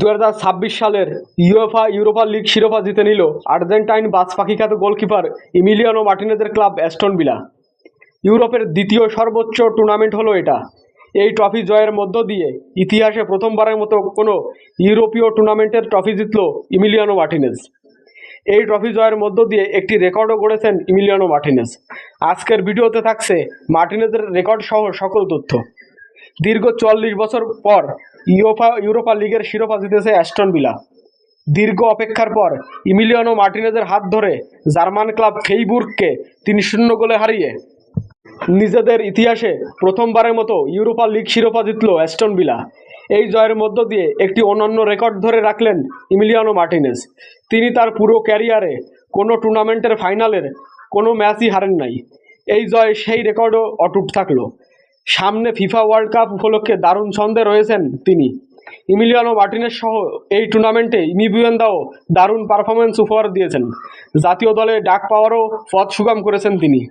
2026 সালের UEFA Europa league শিরোপা জিতে নিল আর্জেন্টাইন বাজ পাখি খ্যাত গোলকিপার ইমিলিয়ানো মার্টিনেজের ক্লাব অ্যাস্টন ভিলা। ইউরোপের দ্বিতীয় সর্বোচ্চ টুর্নামেন্ট হলো এটা। এই ট্রফি জয়ের মধ্য দিয়ে ইতিহাসে প্রথমবারের মতো কোনো ইউরোপীয় টুর্নামেন্টের ট্রফি জিতল ইমিলিয়ানো মার্টিনেজ। এই ট্রফি জয়ের মধ্য দিয়ে একটি রেকর্ডও গড়েছেন ইমিলিয়ানো মার্টিনেজ। আজকের ভিডিওতে থাকছে মার্টিনেজের রেকর্ড সহ সকল তথ্য। দীর্ঘ 44 বছর পর ইউরোপা লিগের শিরোপা জিতেছে অ্যাস্টন ভিলা। দীর্ঘ অপেক্ষার পর ইমিলিয়ানো মার্টিনেজের হাত ধরে জার্মান ক্লাব ফ্রেইবুর্গকে 3-0 গোলে হারিয়ে নিজেদের ইতিহাসে প্রথমবারের মতো ইউরোপা লিগ শিরোপা জিতল অ্যাস্টন ভিলা। এই জয়ের মধ্য দিয়ে একটি অনন্য রেকর্ড ধরে রাখলেন ইমিলিয়ানো মার্টিনেজ। তিনি তার পুরো ক্যারিয়ারে কোনো টুর্নামেন্টের ফাইনালের কোনো ম্যাচই হারেন নাই। এই জয় সেই রেকর্ডও অটুট থাকলো। সামনে ফিফা ওয়ার্ল্ড কাপ উপলক্ষে দারুণ ছন্দে রয়েছেন তিনি। ইমিলিয়ানো মার্টিনেজ সহ এই টুর্নামেন্টে ইমি বুয়েন্দাও দারুণ পারফরমেন্স উপহার দিয়েছেন। জাতীয় দলে ডাক পাওয়ারও পথ সুগম করেছেন তিনি।